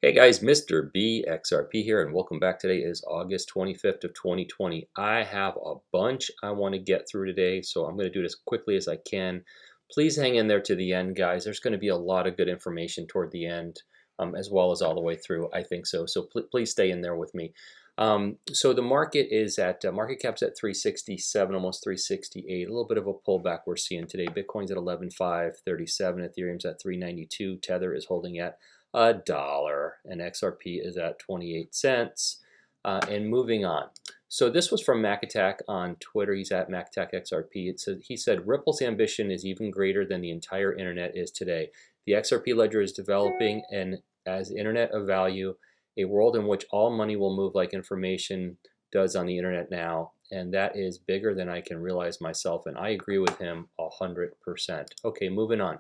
Hey guys, Mr. B XRP here, and welcome back. Today is August 25th of 2020. I have a bunch I want to get through today, so I'm going to do it as quickly as I can. Please hang in there to the end, guys. There's going to be a lot of good information toward the end, as well as all the way through, I think so. So please stay in there with me. So the market is at, market cap's at 367, almost 368. A little bit of a pullback we're seeing today. Bitcoin's at 11,537, Ethereum's at 392, Tether is holding at $1, and XRP is at 28 cents. And moving on. So this was from Mac Attack on Twitter. He's at Mac Attack XRP. He said Ripple's ambition is even greater than the entire internet is today. The XRP ledger is developing, and as internet of value, a world in which all money will move like information does on the internet now, and that is bigger than I can realize myself, and I agree with him 100%. Okay, moving on.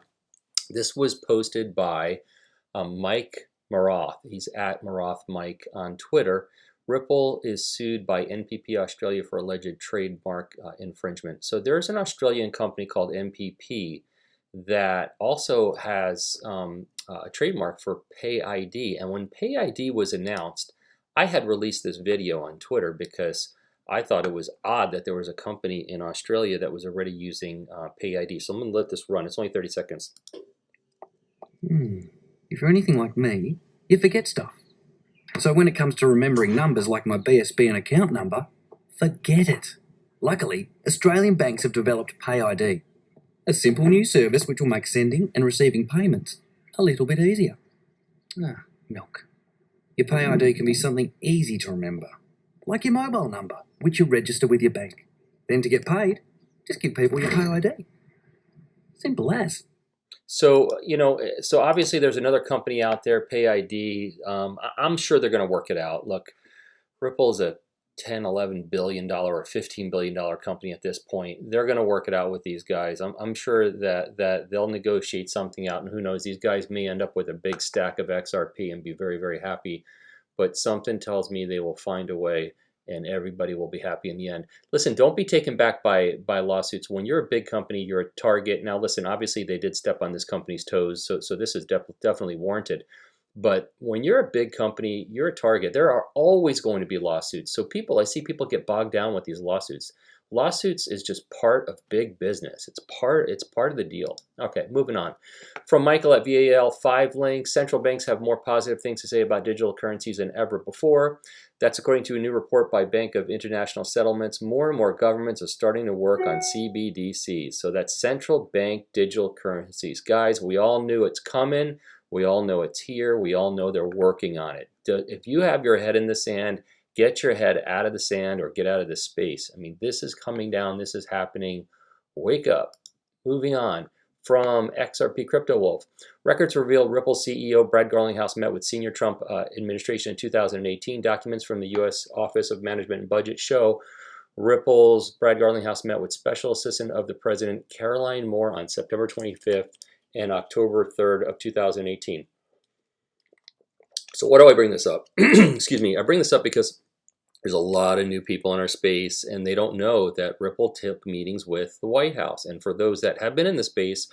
This was posted by Mike Maroth. He's at Maroth Mike on Twitter. Ripple is sued by NPP Australia for alleged trademark infringement. So there's an Australian company called NPP that also has a trademark for Pay ID. And when Pay ID was announced, I had released this video on Twitter because I thought it was odd that there was a company in Australia that was already using Pay ID. So I'm going to let this run. It's only 30 seconds. If you're anything like me, you forget stuff. So when it comes to remembering numbers like my BSB and account number, forget it. Luckily, Australian banks have developed Pay ID, a simple new service which will make sending and receiving payments a little bit easier. Milk. Your Pay ID can be something easy to remember, like your mobile number, which you register with your bank. Then to get paid, just give people your Pay ID. Simple as. So, so obviously there's another company out there, Pay ID. I'm sure they're going to work it out. Look, Ripple is a $10, $11 billion or $15 billion company at this point. They're going to work it out with these guys. I'm sure that they'll negotiate something out, and who knows, these guys may end up with a big stack of XRP and be very, very happy. But something tells me they will find a way, and everybody will be happy in the end. Listen, don't be taken back by lawsuits. When you're a big company, you're a target. Now, listen, obviously they did step on this company's toes, so this is definitely warranted. But when you're a big company, you're a target. There are always going to be lawsuits. So I see people get bogged down with these lawsuits. Lawsuits is just part of big business. It's part of the deal. Okay, moving on. From Michael at VAL5 link, central banks have more positive things to say about digital currencies than ever before. That's according to a new report by Bank of International Settlements. More and more governments are starting to work on CBDCs. So that's central bank digital currencies. Guys, we all knew it's coming. We all know it's here. We all know they're working on it. If you have your head in the sand, get your head out of the sand or get out of this space. I mean, this is coming down. This is happening. Wake up. Moving on. From XRP Crypto Wolf. Records reveal Ripple CEO Brad Garlinghouse met with senior Trump administration in 2018. Documents from the U.S. Office of Management and Budget show Ripple's Brad Garlinghouse met with Special Assistant of the President Caroline Moore on September 25th and October 3rd of 2018. So why do I bring this up? Excuse me. I bring this up because there's a lot of new people in our space, and they don't know that Ripple took meetings with the White House. And for those that have been in the space,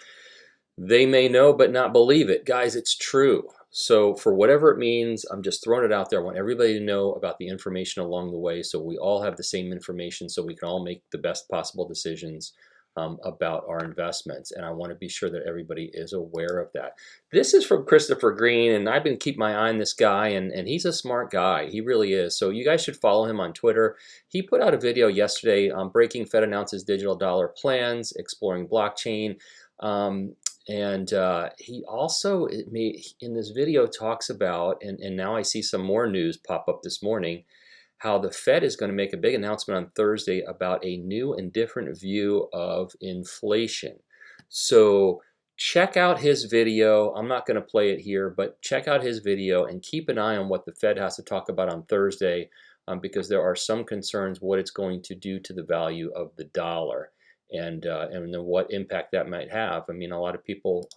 they may know but not believe it. Guys, it's true. So for whatever it means, I'm just throwing it out there. I want everybody to know about the information along the way, so we all have the same information, so we can all make the best possible decisions about our investments. And I want to be sure that everybody is aware of that. This is from Christopher Green, and I've been keeping my eye on this guy, and he's a smart guy. He really is. So you guys should follow him on Twitter. He put out a video yesterday on breaking Fed announces digital dollar plans, exploring blockchain. And he also in this video talks about, and now I see some more news pop up this morning, how the Fed is going to make a big announcement on Thursday about a new and different view of inflation. So check out his video. I'm not going to play it here, but check out his video and keep an eye on what the Fed has to talk about on Thursday, because there are some concerns what it's going to do to the value of the dollar. And what impact that might have. I mean, a lot of people,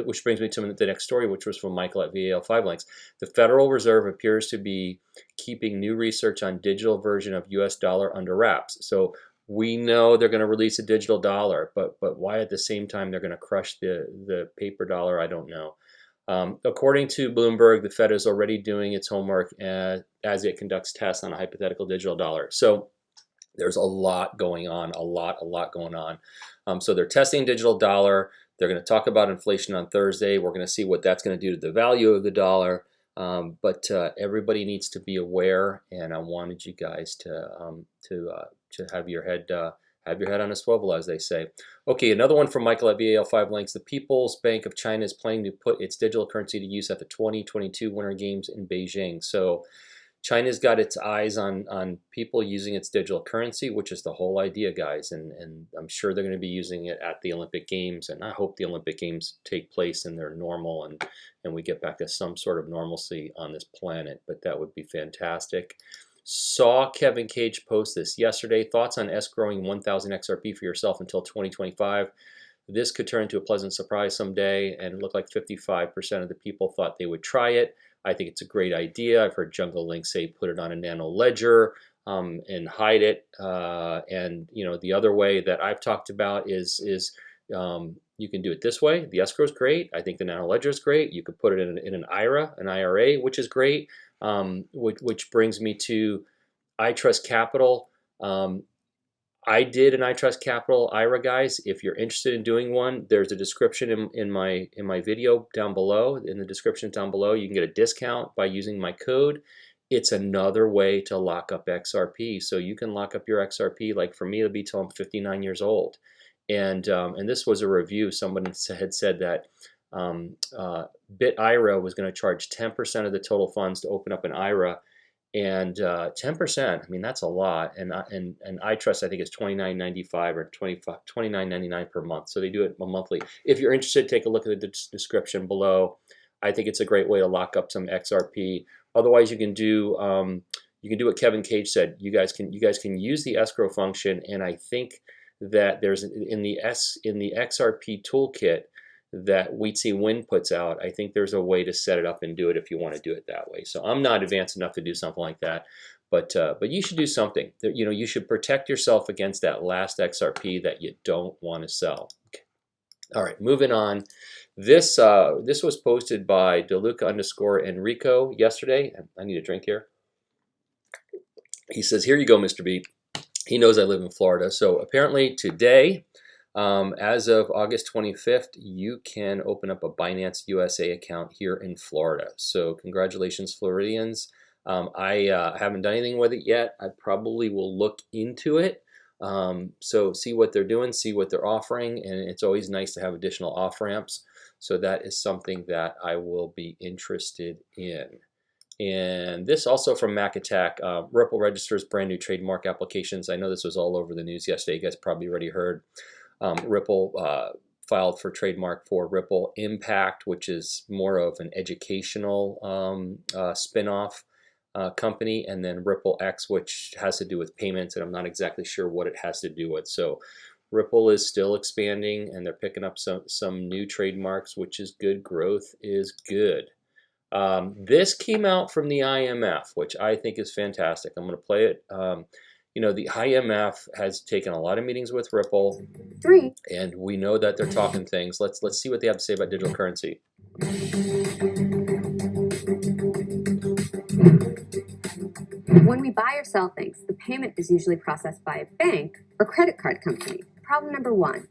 which brings me to the next story, which was from Michael at VAL5 links. The Federal Reserve appears to be keeping new research on digital version of US dollar under wraps. So we know they're going to release a digital dollar, but why at the same time they're going to crush the paper dollar, I don't know. According to Bloomberg, the Fed is already doing its homework as it conducts tests on a hypothetical digital dollar. So there's a lot going on, a lot going on. So they're testing digital dollar. They're going to talk about inflation on Thursday. We're going to see what that's going to do to the value of the dollar. But everybody needs to be aware, and I wanted you guys to have your head on a swivel, as they say. Okay, another one from Michael at VAL5 Links. The People's Bank of China is planning to put its digital currency to use at the 2022 Winter Games in Beijing. So China's got its eyes on people using its digital currency, which is the whole idea, guys. And I'm sure they're going to be using it at the Olympic Games. And I hope the Olympic Games take place and they're normal and we get back to some sort of normalcy on this planet. But that would be fantastic. Saw Kevin Cage post this yesterday. Thoughts on escrowing 1,000 XRP for yourself until 2025. This could turn into a pleasant surprise someday, and it looked like 55% of the people thought they would try it. I think it's a great idea. I've heard Jungle Link say put it on a nano ledger and hide it. And the other way that I've talked about is you can do it this way. The escrow is great. I think the nano ledger is great. You could put it in an IRA, which is great. Which brings me to iTrustCapital. I did an iTrustCapital IRA, guys. If you're interested in doing one, there's a description in my video down below. In the description down below, you can get a discount by using my code. It's another way to lock up XRP. So you can lock up your XRP. Like for me, it'll be till I'm 59 years old. And this was a review. Someone had said that BitIRA was going to charge 10% of the total funds to open up an IRA. And 10%, I mean, that's a lot. And iTrust, I think, is $29.95 or $29.99 per month. So they do it monthly. If you're interested, take a look at the description below. I think it's a great way to lock up some XRP. Otherwise, you can do what Kevin Cage said. You guys can use the escrow function, and I think that there's in the XRP toolkit that Weedsy Win puts out, I think there's a way to set it up and do it if you want to do it that way. So I'm not advanced enough to do something like that, but you should do something. You should protect yourself against that last XRP that you don't want to sell. Okay. All right, moving on. This was posted by DeLuca_Enrico yesterday. I need a drink here. He says, "Here you go, Mr. B." He knows I live in Florida. So apparently today, as of August 25th, you can open up a Binance USA account here in Florida. So congratulations, Floridians. I haven't done anything with it yet. I probably will look into it. So see what they're doing, see what they're offering, and it's always nice to have additional off-ramps. So that is something that I will be interested in. And this also from Mac Attack. Ripple registers brand new trademark applications. I know this was all over the news yesterday. You guys probably already heard. Ripple filed for trademark for Ripple Impact, which is more of an educational spin-off company, and then Ripple X, which has to do with payments, and I'm not exactly sure what it has to do with. So Ripple is still expanding, and they're picking up some new trademarks, which is good. Growth is good. This came out from the IMF, which I think is fantastic. I'm going to play it. The IMF has taken a lot of meetings with Ripple, and we know that they're talking things. Let's see what they have to say about digital currency. When we buy or sell things, the payment is usually processed by a bank or credit card company. Problem number one,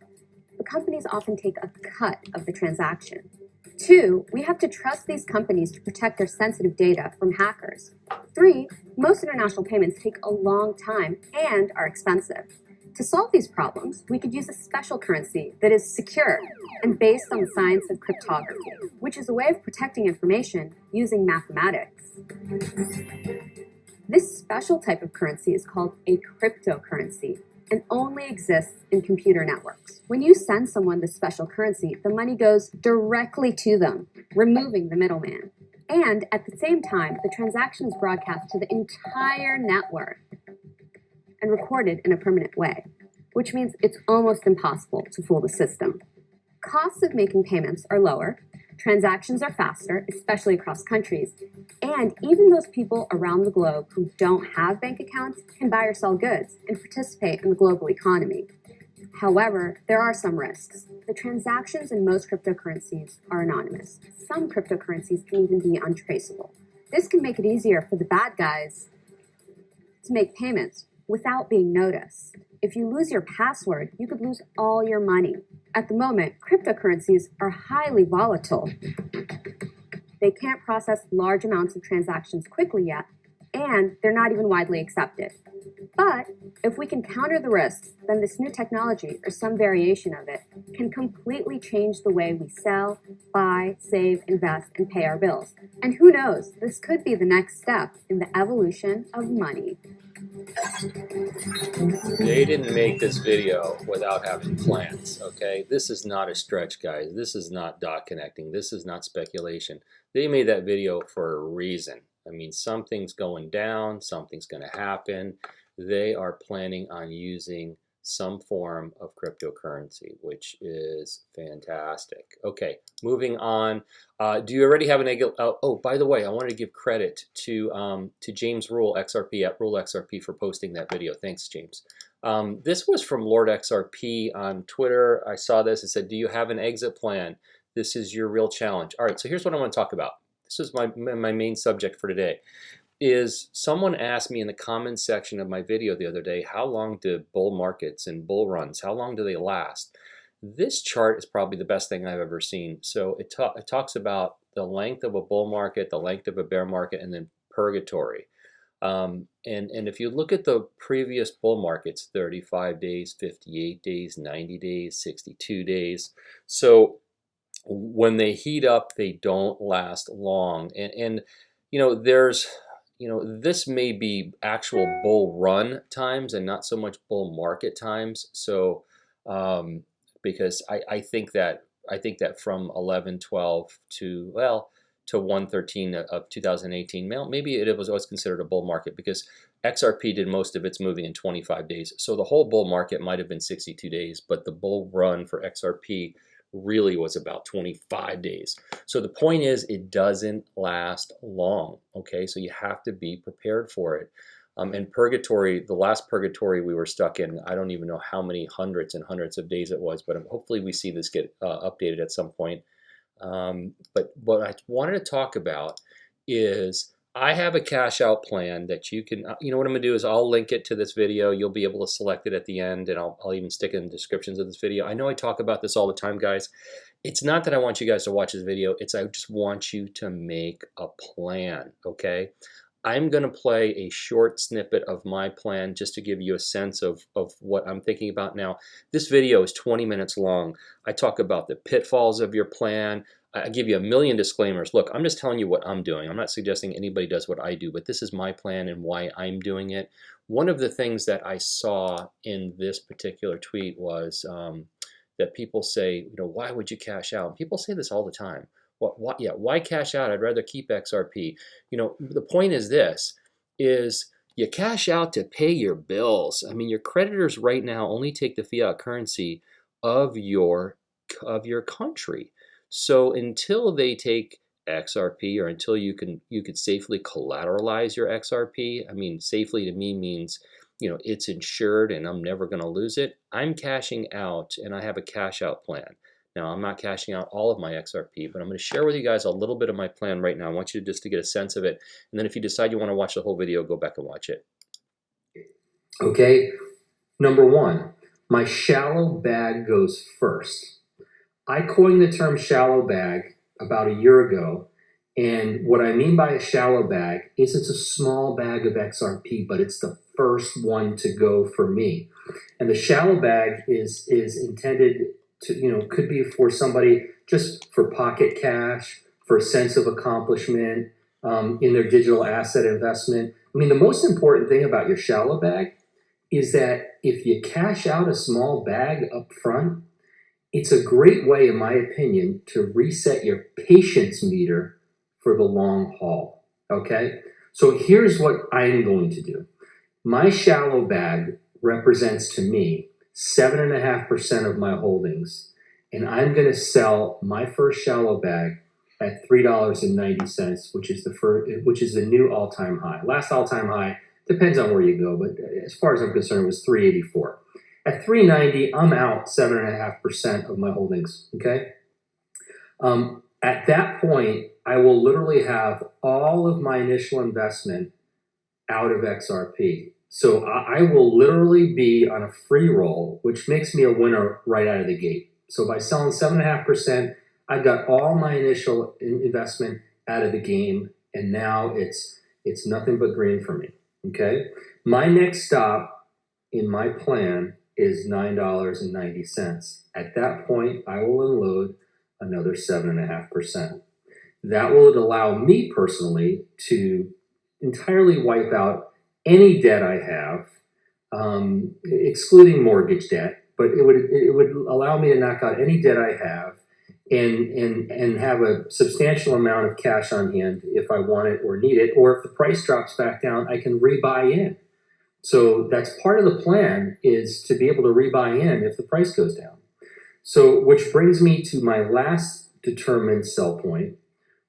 the companies often take a cut of the transaction. Two, we have to trust these companies to protect their sensitive data from hackers. Three, most international payments take a long time and are expensive. To solve these problems, we could use a special currency that is secure and based on the science of cryptography, which is a way of protecting information using mathematics. This special type of currency is called a cryptocurrency and only exists in computer networks. When you send someone this special currency, the money goes directly to them, removing the middleman. And at the same time, the transaction is broadcast to the entire network and recorded in a permanent way, which means it's almost impossible to fool the system. Costs of making payments are lower, transactions are faster, especially across countries, and even those people around the globe who don't have bank accounts can buy or sell goods and participate in the global economy. However, there are some risks. The transactions in most cryptocurrencies are anonymous. Some cryptocurrencies can even be untraceable. This can make it easier for the bad guys to make payments without being noticed. If you lose your password, you could lose all your money. At the moment, cryptocurrencies are highly volatile. They can't process large amounts of transactions quickly yet, and they're not even widely accepted. But if we can counter the risks, then this new technology, or some variation of it, can completely change the way we sell, buy, save, invest, and pay our bills. And who knows, this could be the next step in the evolution of money. They didn't make this video without having plans, okay? This is not a stretch, guys. This is not dot connecting. This is not speculation. They made that video for a reason. I mean, something's going down, something's going to happen. They are planning on using some form of cryptocurrency, which is fantastic. Okay, moving on. Do you already have an egg? Oh, by the way, I wanted to give credit to James Rule XRP at Rule XRP for posting that video. Thanks, James. This was from Lord XRP on Twitter. I saw this. It said, "Do you have an exit plan? This is your real challenge." All right, so here's what I want to talk about. This is my main subject for today. Is someone asked me in the comments section of my video the other day, how long do bull markets and bull runs, how long do they last? This chart is probably the best thing I've ever seen. So it talks about the length of a bull market, the length of a bear market, and then purgatory. And if you look at the previous bull markets, 35 days, 58 days, 90 days, 62 days. So when they heat up, they don't last long. And you know, this may be actual bull run times and not so much bull market times. So because I think that from 11/12 to 1/13 of 2018, maybe it was always considered a bull market because XRP did most of its moving in 25 days. So the whole bull market might have been 62 days, but the bull run for XRP really was about 25 days. So the point is, it doesn't last long, okay? So you have to be prepared for it. And purgatory, the last purgatory we were stuck in, I don't even know how many hundreds and hundreds of days it was, but hopefully we see this get updated at some point. But what I wanted to talk about is I have a cash out plan that you can, you know what I'm gonna do is I'll link it to this video. You'll be able to select it at the end, and I'll even stick it in the descriptions of this video. I know I talk about this all the time, guys. It's not that I want you guys to watch this video. It's I just want you to make a plan, okay? I'm gonna play a short snippet of my plan just to give you a sense of what I'm thinking about now. This video is 20 minutes long. I talk about the pitfalls of your plan. I give you a million disclaimers. Look, I'm just telling you what I'm doing. I'm not suggesting anybody does what I do, but this is my plan and why I'm doing it. One of the things that I saw in this particular tweet was that people say, you know, why would you cash out? And people say this all the time. Why cash out? I'd rather keep XRP. You know, the point is this, is you cash out to pay your bills. I mean, your creditors right now only take the fiat currency of your country. So until they take XRP, or until you could safely collateralize your XRP, I mean, safely to me means, you know, it's insured and I'm never going to lose it. I'm cashing out, and I have a cash out plan. Now, I'm not cashing out all of my XRP, but I'm going to share with you guys a little bit of my plan right now. I want you just to get a sense of it. And then if you decide you want to watch the whole video, go back and watch it. Okay, number one, my shallow bag goes first. I coined the term shallow bag about a year ago, and what I mean by a shallow bag is it's a small bag of XRP, but it's the first one to go for me. And the shallow bag is intended to, you know, could be for somebody just for pocket cash, for a sense of accomplishment in their digital asset investment. I mean, the most important thing about your shallow bag is that if you cash out a small bag up front, it's a great way, in my opinion, to reset your patience meter for the long haul, okay? So here's what I'm going to do. My shallow bag represents to me 7.5% of my holdings, and I'm going to sell my first shallow bag at $3.90, which is the new all-time high. Last all-time high depends on where you go, but as far as I'm concerned, it was $3.84. At 390, I'm out 7.5% of my holdings. Okay. At that point, I will literally have all of my initial investment out of XRP. So I will literally be on a free roll, which makes me a winner right out of the gate. So by selling 7.5%, I've got all my initial investment out of the game, and now it's nothing but green for me. Okay. My next stop in my plan is $9.90. At that point, I will unload another 7.5%. That will allow me personally to entirely wipe out any debt I have, excluding mortgage debt. But it would allow me to knock out any debt I have, and have a substantial amount of cash on hand if I want it or need it, or if the price drops back down, I can rebuy in. So that's part of the plan, is to be able to rebuy in if the price goes down. So, which brings me to my last determined sell point,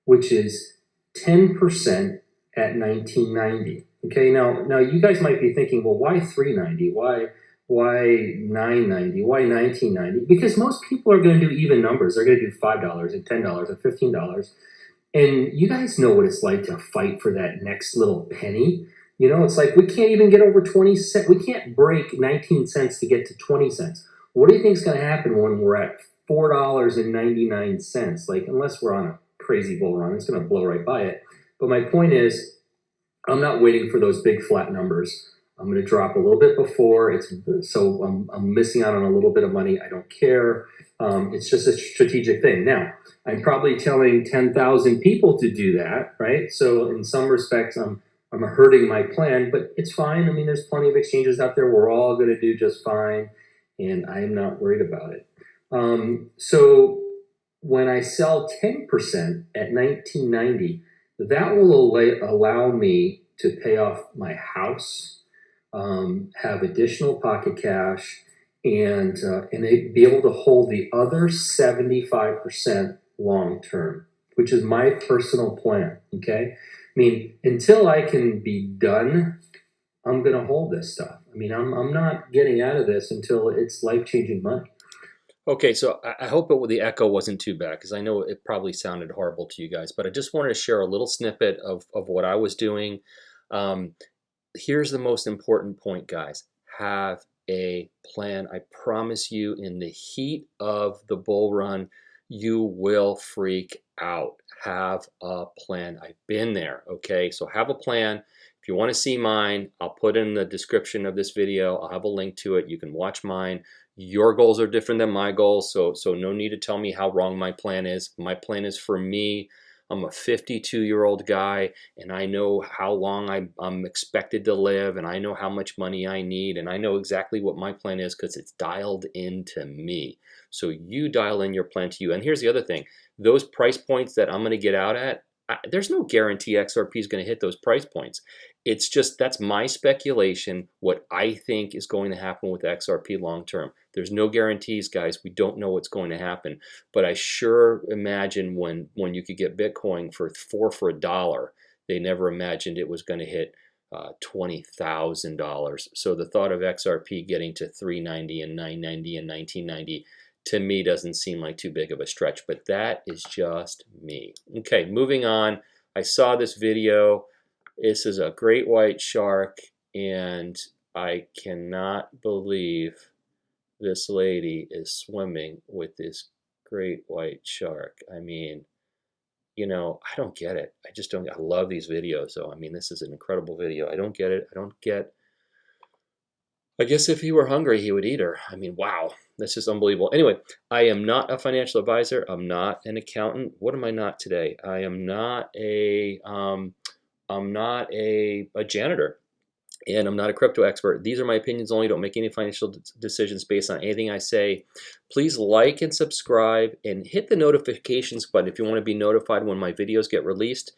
which is 10% at 1990. Okay, now you guys might be thinking, well, why 390? Why 990? Why 1990? Because most people are going to do even numbers. They're going to do $5 and $10 and $15. And you guys know what it's like to fight for that next little penny. You know, it's like we can't even get over 20 cents. We can't break 19 cents to get to 20 cents. What do you think is going to happen when we're at $4.99? Like, unless we're on a crazy bull run, it's going to blow right by it. But my point is, I'm not waiting for those big flat numbers. I'm going to drop a little bit before so I'm missing out on a little bit of money. I don't care. It's just a strategic thing. Now, I'm probably telling 10,000 people to do that, right? So in some respects, I'm hurting my plan, but it's fine. I mean, there's plenty of exchanges out there. We're all going to do just fine, and I'm not worried about it. So when I sell 10% at 1990, that will allow me to pay off my house, have additional pocket cash, and be able to hold the other 75% long term, which is my personal plan. Okay, I mean, until I can be done, I'm going to hold this stuff. I mean, I'm not getting out of this until it's life-changing money. Okay, so I hope the echo wasn't too bad, because I know it probably sounded horrible to you guys, but I just wanted to share a little snippet of what I was doing. Here's the most important point, guys. Have a plan. I promise you, in the heat of the bull run, you will freak out. Have a plan. I've been there, okay? So have a plan. If you want to see mine, I'll put in the description of this video. I'll have a link to it. You can watch mine. Your goals are different than my goals, so no need to tell me how wrong my plan is. My plan is for me. I'm a 52-year-old guy, and I know how long I'm expected to live, and I know how much money I need, and I know exactly what my plan is because it's dialed into me. So you dial in your plan to you. And here's the other thing. Those price points that I'm going to get out at, there's no guarantee XRP is going to hit those price points. It's just, that's my speculation, what I think is going to happen with XRP long term. There's no guarantees, guys. We don't know what's going to happen. But I sure imagine when you could get Bitcoin for $4 they never imagined it was going to hit $20,000. So the thought of XRP getting to 390 and 990 and 1990, to me, doesn't seem like too big of a stretch, but that is just me. Okay, moving on. I saw this video. This is a great white shark, and I cannot believe this lady is swimming with this great white shark. I mean, you know, I don't get it. I just don't. I love these videos, though. I mean, this is an incredible video. I don't get it. I guess if he were hungry, he would eat her. I mean, wow, that's just unbelievable. Anyway, I am not a financial advisor. I'm not an accountant. What am I not today? I am not a janitor, and I'm not a crypto expert. These are my opinions only. Don't make any financial decisions based on anything I say. Please like and subscribe, and hit the notifications button if you want to be notified when my videos get released.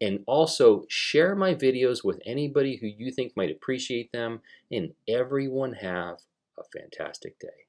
And also share my videos with anybody who you think might appreciate them. And everyone have a fantastic day.